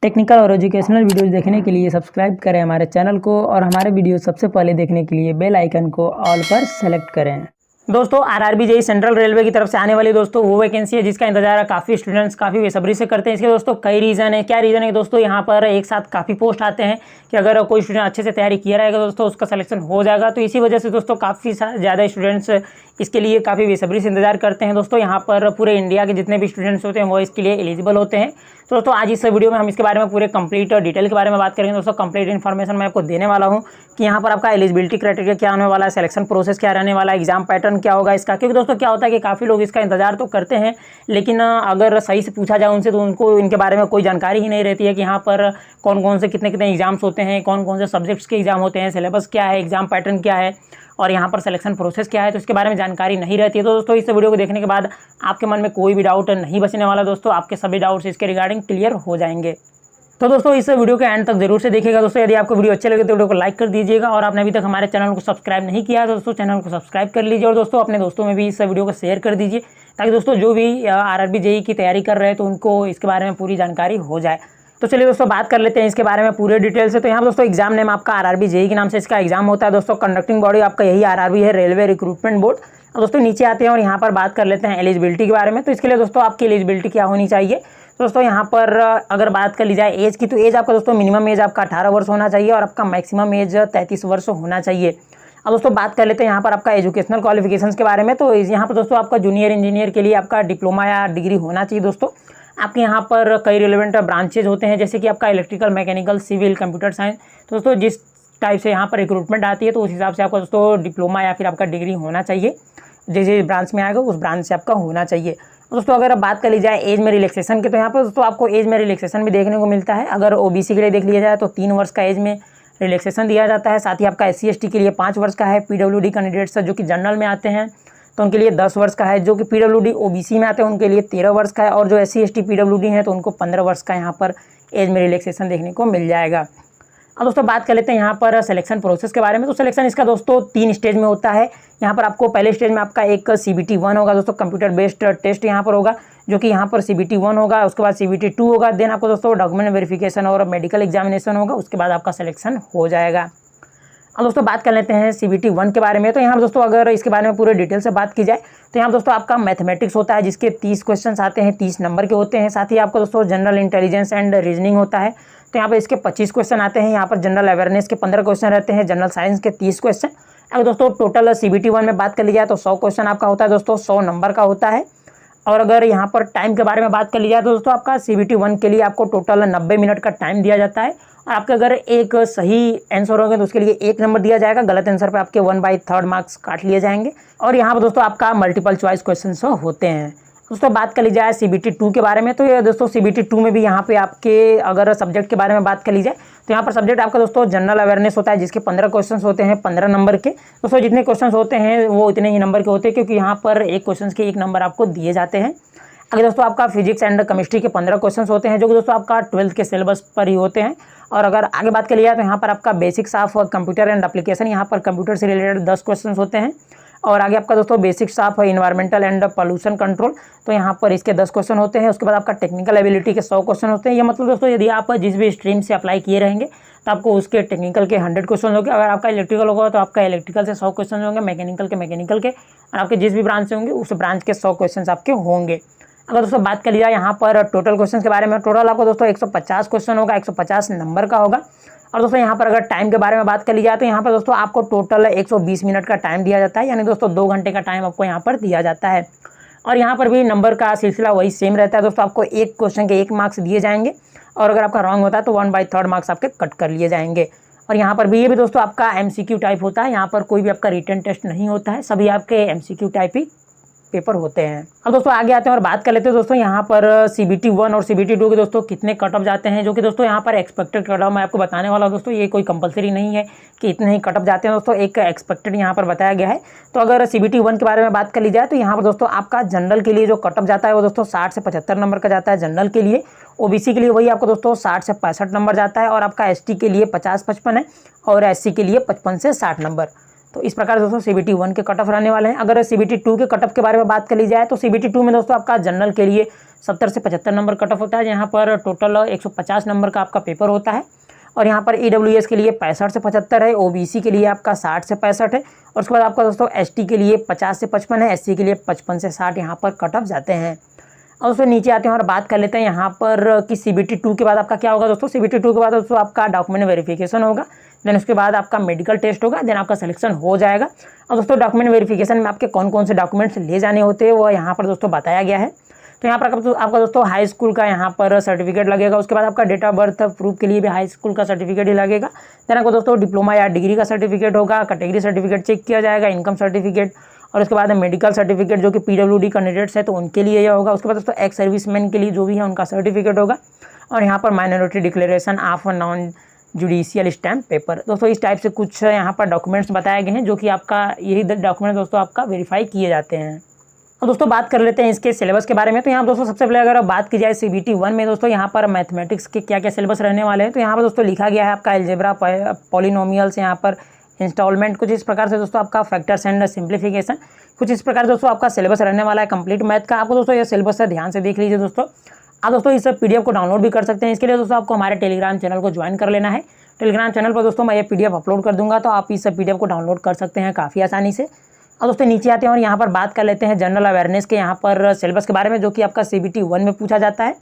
Technical और educational videos देखने के लिए सब्सक्राइब करें हमारे चैनल को और हमारे वीडियो सबसे पहले देखने के लिए बेल आइकन को ऑल पर सेलेक्ट करें। दोस्तों आरआरबी जेईई सेंट्रल रेलवे की तरफ से आने वाली दोस्तों वो वैकेंसी है जिसका इंतजार काफ़ी स्टूडेंट्स काफ़ी बेसब्री से करते हैं। इसके दोस्तों कई रीज़न है। क्या रीज़न है दोस्तों, यहाँ पर एक साथ काफ़ी पोस्ट आते हैं कि अगर कोई स्टूडेंट अच्छे से तैयारी किया रहेगा दोस्तों उसका सिलेक्शन हो जाएगा। तो इसी वजह से दोस्तों काफ़ी ज़्यादा स्टूडेंट्स इसके लिए काफ़ी बेसब्री से इंतजार करते हैं। दोस्तों यहाँ पर पूरे इंडिया के जितने भी स्टूडेंट्स होते हैं वो इसके लिए एलिजिबल होते हैं। तो दोस्तों आज इस वीडियो में हम इसके बारे में पूरे कंप्लीट डिटेल के बारे में बात करेंगे। दोस्तों कंप्लीट इन्फॉर्मेशन मैं आपको देने वाला हूँ कि यहाँ पर आपका एलिजिबिलिटी क्राइटेरिया क्या होने वाला है, सिलेक्शन प्रोसेस क्या रहने वाला है, एग्जाम पैटर्न क्या होगा इसका। क्योंकि दोस्तों क्या होता है कि काफ़ी लोग इसका इंतजार तो करते हैं लेकिन अगर सही से पूछा जाए उनसे तो उनको इनके बारे में कोई जानकारी ही नहीं रहती है कि यहाँ पर कौन कौन से कितने कितने एग्जाम्स होते हैं, कौन कौन से सब्जेक्ट्स के एग्जाम होते हैं, सिलेबस क्या है, एग्जाम पैटर्न क्या है और यहाँ पर सिलेक्शन प्रोसेस क्या है। तो इसके बारे में जानकारी नहीं रहती है। तो दोस्तों इस वीडियो को देखने के बाद आपके मन में कोई भी डाउट नहीं बचने वाला। दोस्तों आपके सभी डाउट्स इसके रिगार्डिंग क्लियर हो जाएंगे। तो दोस्तों इस वीडियो के एंड तक जरूर से देखिएगा। दोस्तों यदि आपको वीडियो अच्छे लगे तो वीडियो को लाइक कर दीजिएगा और आपने अभी तक हमारे चैनल को सब्सक्राइब नहीं किया है तो दोस्तों चैनल को सब्सक्राइब कर लीजिए और दोस्तों अपने दोस्तों में भी इस वीडियो को शेयर कर दीजिए ताकि दोस्तों जो भी आरआरबी जेईई की तैयारी कर रहे हैं तो उनको इसके बारे में पूरी जानकारी हो जाए। तो चलिए दोस्तों बात कर लेते हैं इसके बारे में पूरे डिटेल से। तो यहाँ दोस्तों एग्जाम नेम आपका आरआरबी जेईई के नाम से इसका एग्जाम होता है। दोस्तों कंडक्टिंग बॉडी आपका यही आरआरबी है, रेलवे रिक्रूटमेंट बोर्ड। दोस्तों नीचे आते हैं और यहाँ पर बात कर लेते हैं एलिजिबिलिटी के बारे में। तो इसके लिए दोस्तों आपकी एलिजिबिलिटी क्या होनी चाहिए। दोस्तों यहाँ पर अगर बात कर ली जाए एज की तो एज आपका दोस्तों मिनिमम एज आपका 18 वर्ष होना चाहिए और आपका मैक्सिमम एज 33 वर्ष होना चाहिए। अब दोस्तों बात कर लेते हैं यहाँ पर आपका एजुकेशनल क्वालिफिकेशंस के बारे में। तो यहाँ पर दोस्तों आपका जूनियर इंजीनियर के लिए आपका डिप्लोमा या डिग्री होना चाहिए। दोस्तों आपके यहाँ पर कई रिलेवेंट ब्रांचेज होते हैं जैसे कि आपका electrical, mechanical, civil, computer science. तो दोस्तों जिस टाइप से यहाँ पर रिक्रूटमेंट आती है तो उस हिसाब से आपका दोस्तों डिप्लोमा या फिर आपका डिग्री होना चाहिए। जिस ब्रांच में आएगा उस ब्रांच से आपका होना चाहिए। दोस्तों अगर बात कर ली जाए एज में रिलैक्सेशन की तो यहाँ पर दोस्तों आपको एज में रिलैक्सेशन भी देखने को मिलता है। अगर ओबीसी के लिए देख लिया जाए तो 3 वर्ष का एज में रिलैक्सेशन दिया जाता है। साथ ही आपका एससी एसटी के लिए 5 वर्ष का है। पीडब्ल्यूडी कैंडिडेट्स जो कि जनरल में आते हैं तो उनके लिए 10 वर्ष का है। जो कि पीडब्ल्यूडी ओबीसी में आते हैं उनके लिए 13 वर्ष का है और जो एससी एसटी पीडब्ल्यूडी हैं तो उनको 15 वर्ष का यहाँ पर एज में रिलैक्सेशन देखने को मिल जाएगा। अब दोस्तों बात कर लेते हैं यहाँ पर सिलेक्शन प्रोसेस के बारे में। तो सिलेक्शन इसका दोस्तों 3 स्टेज में होता है। यहाँ पर आपको पहले स्टेज में आपका एक CBT 1 होगा दोस्तों, कंप्यूटर बेस्ड टेस्ट यहाँ पर होगा जो कि यहाँ पर CBT 1 होगा। उसके बाद CBT 2 होगा। देन आपको दोस्तों डॉक्यूमेंट वेरिफिकेशन और मेडिकल एग्जामिनेशन होगा। उसके बाद आपका सिलेक्शन हो जाएगा। अब दोस्तों बात कर लेते हैं CBT 1 के बारे में। तो यहाँ पर दोस्तों अगर इसके बारे में पूरे डिटेल से बात की जाए तो यहाँ दोस्तों आपका मैथमेटिक्स होता है जिसके 30 क्वेश्चन आते हैं, 30 नंबर के होते हैं। साथ ही आपका दोस्तों जनरल इंटेलिजेंस एंड रीजनिंग होता है तो यहाँ पर इसके 25 क्वेश्चन आते हैं। यहाँ पर जनरल अवेयरनेस के 15 क्वेश्चन रहते हैं, जनरल साइंस के 30 क्वेश्चन। अगर दोस्तों टोटल CBT 1 में बात कर ली जाए तो 100 क्वेश्चन आपका होता है दोस्तों, 100 नंबर का होता है। और अगर यहाँ पर टाइम के बारे में बात कर ली जाए तो दोस्तों आपका CBT 1 के लिए आपको टोटल 90 मिनट का टाइम दिया जाता है और आपके अगर एक सही आंसर होगा तो उसके लिए 1 नंबर दिया जाएगा। गलत आंसर पे आपके 1/3 मार्क्स काट लिए जाएंगे। और यहाँ पर दोस्तों आपका मल्टीपल चॉइस क्वेश्चन होते हैं। दोस्तों बात कर ली जाए CBT 2 के बारे में। तो ये दोस्तों CBT 2 में भी यहाँ पे आपके अगर सब्जेक्ट के बारे में बात कर ली जाए तो यहाँ पर सब्जेक्ट आपका दोस्तों जनरल अवेयरनेस होता है जिसके 15 क्वेश्चंस होते हैं, 15 नंबर के। दोस्तों जितने क्वेश्चंस होते हैं वो इतने ही नंबर के होते हैं क्योंकि यहाँ पर एक क्वेश्चन के 1 नंबर आपको दिए जाते हैं। अगर दोस्तों आपका फिजिक्स एंड केमिस्ट्री के 15 क्वेश्चंस होते हैं जो कि दोस्तों आपका 12th के सिलेबस पर ही होते हैं। और अगर आगे बात कर लिया तो यहाँ पर आपका basics of computer and application, यहाँ पर कंप्यूटर से रिलेटेड 10 क्वेश्चंस होते हैं। और आगे आपका दोस्तों basics of environmental and pollution control तो यहाँ पर इसके 10 क्वेश्चन होते हैं। उसके बाद आपका टेक्निकल एबिलिटी के 100 क्वेश्चन होते हैं। ये मतलब दोस्तों यदि आप जिस भी स्ट्रीम से अप्लाई किए रहेंगे तो आपको उसके टेक्निकल के 100 क्वेश्चन होंगे। अगर आपका इलेक्ट्रिकल होगा तो आपका इलेक्ट्रिकल से 100 क्वेश्चन होंगे, मैकेनिकल के और आपके जिस भी ब्रांच से होंगे उस ब्रांच के 100 क्वेश्चन आपके होंगे। अगर दोस्तों बात कर लिया यहाँ पर टोटल क्वेश्चन के बारे में, टोटल आपको दोस्तों 150 क्वेश्चन होगा, 150 नंबर का होगा। और दोस्तों यहाँ पर अगर टाइम के बारे में बात कर ली जाए तो यहाँ पर दोस्तों आपको टोटल 120 मिनट का टाइम दिया जाता है, यानी दोस्तों 2 घंटे का टाइम आपको यहाँ पर दिया जाता है। और यहाँ पर भी नंबर का सिलसिला वही सेम रहता है दोस्तों, आपको एक क्वेश्चन के 1 मार्क्स दिए जाएंगे और अगर आपका रॉन्ग होता है तो 1/3 मार्क्स आपके कट कर लिए जाएंगे। और यहाँ पर भी ये भी दोस्तों आपका MCQ टाइप होता है। यहाँ पर कोई भी आपका रिटन टेस्ट नहीं होता है, सभी आपके MCQ टाइप ही पेपर होते हैं। अब दोस्तों आगे आते हैं और बात कर लेते हैं दोस्तों यहाँ पर CBT 1 और CBT 2 के दोस्तों कितने कट ऑफ जाते हैं, जो कि दोस्तों यहाँ पर एक्सपेक्टेड कट ऑफ मैं आपको बताने वाला हूँ दोस्तों। ये कोई कंपलसरी नहीं है कि इतने ही कट ऑफ जाते हैं दोस्तों, एक एक्सपेक्टेड यहाँ पर बताया गया है। तो अगर CBT 1 के बारे में बात कर ली जाए तो यहाँ पर दोस्तों आपका जनरल के लिए जो कट ऑफ जाता है वो दोस्तों 60 से 75 नंबर का जाता है जनरल के लिए। ओबीसी के लिए वही आपको दोस्तों 60 से 65 नंबर जाता है और आपका ST के लिए 50-55 है और SC के लिए 55 से 60 नंबर। तो इस प्रकार दोस्तों CBT 1 के कट ऑफ रहने वाले हैं। अगर CBT 2 के कट ऑफ के बारे में बात कर ली जाए तो CBT 2 में दोस्तों आपका जनरल के लिए 70 से 75 नंबर कट ऑफ होता है, यहाँ पर टोटल 150 नंबर का आपका पेपर होता है। और यहाँ पर EWS के लिए 65 से 75 है, OBC के लिए आपका 60 से 65 है, और उसके बाद आपका दोस्तों ST के लिए 50 से 55 है, SC के लिए 55 से 60 यहाँ पर कट ऑफ जाते हैं। और उसमें नीचे आते हैं और बात कर लेते हैं यहाँ पर कि CBT 2 के बाद आपका क्या होगा दोस्तों। CBT 2 के बाद दोस्तों आपका डॉक्यूमेंट वेरिफिकेशन होगा, देन उसके बाद आपका मेडिकल टेस्ट होगा, देन आपका सिलेक्शन हो जाएगा। और दोस्तों डॉक्यूमेंट वेरिफिकेशन में आपके कौन कौन से डॉक्यूमेंट्स ले जाने होते हैं वो यहाँ पर दोस्तों बताया गया है। तो यहाँ पर आपका दोस्तों हाई स्कूल का यहाँ पर सर्टिफिकेट लगेगा, उसके बाद आपका डेट ऑफ बर्थ प्रूफ के लिए भी हाई स्कूल का सर्टिफिकेट ही लगेगा। देन आपको दोस्तों डिप्लोमा या डिग्री का सर्टिफिकेट होगा, कैटेगरी सर्टिफिकेट चेक किया जाएगा, इनकम सर्टिफिकेट, और उसके बाद मेडिकल सर्टिफिकेट जो कि PWD कैंडिडेट्स है तो उनके लिए यह होगा। उसके बाद दोस्तों एक्स सर्विसमैन के लिए जो भी है उनका सर्टिफिकेट होगा, और यहाँ पर minority declaration of non judicial stamp paper. दोस्तों इस टाइप से कुछ यहाँ पर डॉक्यूमेंट्स बताए गए हैं जो कि आपका यही डॉक्यूमेंट दोस्तों आपका वेरीफाई किए जाते हैं। और दोस्तों बात कर लेते हैं इसके सिलेबस के बारे में। तो यहाँ दोस्तों सबसे पहले अगर बात की जाए CBT 1 में दोस्तों यहाँ पर मैथमेटिक्स के क्या क्या सिलेबस रहने वाले हैं, तो यहाँ पर दोस्तों लिखा गया है आपका अलजेब्रा, पॉलिनोमियल्स, यहाँ पर इंस्टॉलमेंट, कुछ इस प्रकार से दोस्तों आपका फैक्टर्स एंड सिंप्लीफिकेशन, कुछ इस प्रकार दोस्तों आपका सिलेबस रहने वाला है कंप्लीट मैथ का। आपको दोस्तों ये सिलेबस है ध्यान से देख लीजिए दोस्तों। आप दोस्तों इस PDF को डाउनलोड भी कर सकते हैं। इसके लिए दोस्तों आपको हमारे टेलीग्राम चैनल को ज्वाइन कर लेना है। टेलीग्राम चैनल पर दोस्तों मैं ये PDF अपलोड कर दूंगा, तो आप इस PDF को डाउनलोड कर सकते हैं काफ़ी आसानी से। और दोस्तों नीचे आते हैं और यहाँ पर बात कर लेते हैं जनरल अवेयरनेस के यहाँ पर सिलेबस के बारे में, जो कि आपका CBT 1 में पूछा जाता है।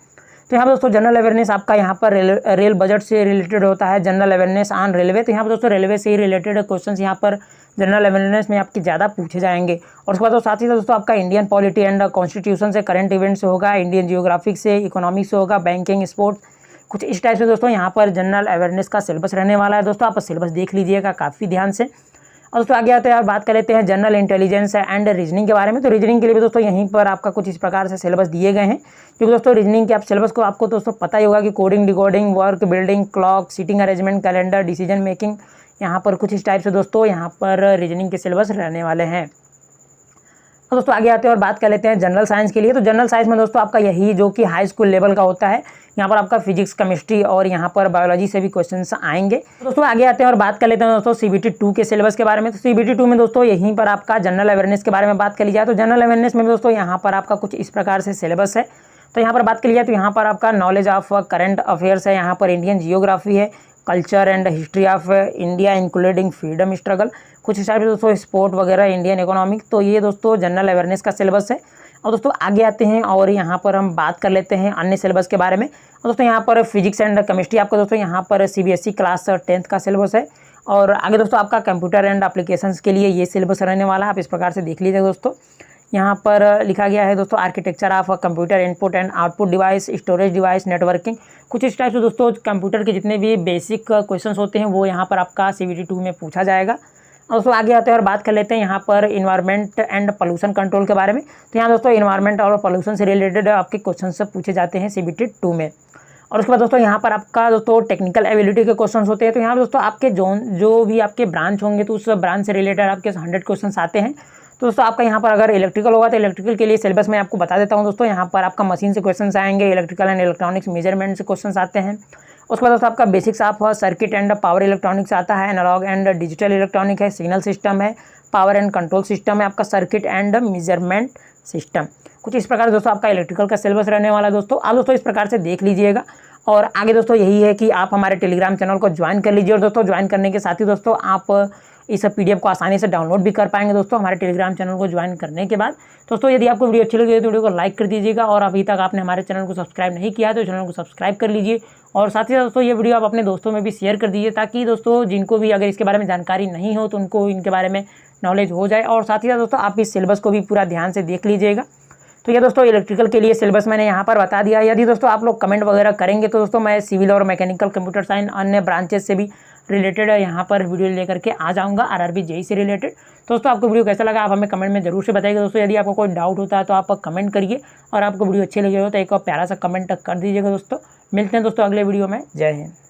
तो यहाँ पर दोस्तों जनरल अवेयरनेस आपका यहाँ पर रेल बजट से रिलेटेड होता है, जनरल अवेयरनेस ऑन रेलवे। तो यहाँ पर दोस्तों रेलवे से ही रिलेटेड क्वेश्चंस यहाँ पर जनरल अवेयरनेस में आपके ज़्यादा पूछे जाएंगे। और उसके बाद तो साथ ही दोस्तों आपका इंडियन पॉलिटी एंड कॉन्स्टिट्यूशन से, करंट इवेंट्स से होगा, इंडियन जियोग्राफिक से, इकोनॉमिक्स से होगा, बैंकिंग, स्पोर्ट्स, कुछ इस टाइप से दोस्तों यहाँ पर जनरल अवेयरनेस का सिलेबस रहने वाला है। दोस्तों आप सिलेबस देख लीजिएगा काफ़ी ध्यान से। और दोस्तों आगे आते हैं और बात कर लेते हैं जनरल इंटेलिजेंस एंड रीजनिंग के बारे में। तो रीजनिंग के लिए भी दोस्तों यहीं पर आपका कुछ इस प्रकार से सिलेबस दिए गए हैं, क्योंकि दोस्तों रीजनिंग के आप सिलेबस को आपको दोस्तों पता ही होगा कि coding, decoding, work, building, clock, seating arrangement, calendar, decision making, यहाँ पर कुछ इस टाइप से दोस्तों यहाँ पर रीजनिंग के सिलेबस रहने वाले हैं। तो दोस्तों आगे आते हैं और बात कर लेते हैं जनरल साइंस के लिए। तो जनरल साइंस में दोस्तों आपका यही जो कि हाई स्कूल लेवल का होता है, यहाँ पर आपका फिजिक्स, केमिस्ट्री और यहाँ पर बायोलॉजी से भी क्वेश्चंस आएंगे। तो दोस्तों आगे आते हैं और बात कर लेते हैं दोस्तों CBT 2 के सिलेबस के बारे में। तो CBT 2 में दोस्तों यहीं पर आपका जनरल अवेयरनेस के बारे में बात कर ली जाए तो जनरल अवेयरनेस में दोस्तों यहाँ पर आपका कुछ इस प्रकार से सिलेबस है। तो यहाँ पर बात कर लिया तो यहाँ पर आपका नॉलेज ऑफ करंट अफेयर्स है, यहाँ पर इंडियन जियोग्राफी है, culture and history of India including freedom struggle, कुछ हिसाब से दोस्तों स्पोर्ट वगैरह, इंडियन इकोनॉमिक। तो ये दोस्तों जनरल अवेयरनेस का सिलेबस है। और दोस्तों आगे आते हैं और यहाँ पर हम बात कर लेते हैं अन्य सिलेबस के बारे में। और दोस्तों यहाँ पर फिजिक्स एंड केमिस्ट्री आपका दोस्तों यहाँ पर CBSE क्लास 10th का सिलेबस है। और आगे दोस्तों आपका कंप्यूटर एंड एप्लीकेशंस के लिए ये सिलेबस रहने वाला है, आप इस प्रकार से देख लीजिए दोस्तों। यहाँ पर लिखा गया है दोस्तों architecture of computer, input and output device, storage device, networking, कुछ इस टाइप से दोस्तों कंप्यूटर के जितने भी बेसिक क्वेश्चंस होते हैं वो यहाँ पर आपका CBT 2 में पूछा जाएगा। और दोस्तों आगे आते हैं और बात कर लेते हैं यहाँ पर इन्वायरमेंट एंड पोल्यूशन कंट्रोल के बारे में। तो यहाँ दोस्तों इन्वायरमेंट और पोल्यूशन से रिलेटेड आपके क्वेश्चन से पूछे जाते हैं CBT 2 में। और उसके बाद दोस्तों यहाँ पर आपका दोस्तों टेक्निकल एबिलिटी के क्वेश्चन होते हैं। तो यहाँ दोस्तों आपके जो भी आपके ब्रांच होंगे तो उस ब्रांच से रिलेटेड आपके 100 क्वेश्चन आते हैं। तो दोस्तों आपका यहाँ पर अगर इलेक्ट्रिकल होगा तो इलेक्ट्रिकल के लिए सिलेबस मैं आपको बता देता हूँ दोस्तों। यहाँ पर आपका मशीन से क्वेश्चन आएंगे, इलेक्ट्रिकल एंड इलेक्ट्रॉनिक्स मेजरमेंट से क्वेश्चन आते हैं। उसके बाद दोस्तों आपका basics of circuit and power electronics आता है, एनालॉग एंड डिजिटल इलेक्ट्रॉनिक है, सिग्नल सिस्टम है, पावर एंड कंट्रोल सिस्टम है, आपका सर्किट एंड मेजरमेंट सिस्टम, कुछ इस प्रकार दोस्तों आपका इलेक्ट्रिकल का सिलेबस रहने वाला है दोस्तों। आप दोस्तों इस प्रकार से देख लीजिएगा। और आगे दोस्तों यही है कि आप हमारे टेलीग्राम चैनल को ज्वाइन कर लीजिए। और दोस्तों ज्वाइन करने के साथ ही दोस्तों आप इस PDF को आसानी से डाउनलोड भी कर पाएंगे दोस्तों हमारे टेलीग्राम चैनल को ज्वाइन करने के बाद। दोस्तों यदि आपको वीडियो अच्छी लगी तो वीडियो को लाइक कर दीजिएगा, और अभी तक आपने हमारे चैनल को सब्सक्राइब नहीं किया तो चैनल को सब्सक्राइब कर लीजिए। और साथ ही दोस्तों ये वीडियो आप अपने दोस्तों में भी शेयर कर दीजिए, ताकि दोस्तों जिनको भी अगर इसके बारे में जानकारी नहीं हो तो उनको इनके बारे में नॉलेज हो जाए। और साथ ही दोस्तों आप इस सिलेबस को भी पूरा ध्यान से देख लीजिएगा। तो ये दोस्तों इलेक्ट्रिकल के लिए सिलेबस मैंने यहाँ पर बता दिया। यदि दोस्तों आप लोग कमेंट वगैरह करेंगे तो दोस्तों मैं सिविल और मैकेनिकल, कंप्यूटर साइंस, अन्य ब्रांचेस से भी रिलेटेड यहाँ पर वीडियो लेकर के आ जाऊँगा, RRB JEE से रिलेटेड। दोस्तों आपको वीडियो कैसा लगा आप हमें कमेंट में जरूर से बताइएगा दोस्तों। यदि आपको कोई डाउट होता है तो आप कमेंट करिए, और आपको वीडियो अच्छी लगी हो तो एक और प्यारा सा कमेंट कर दीजिएगा दोस्तों। मिलते हैं दोस्तों अगले वीडियो में। जय हिंद।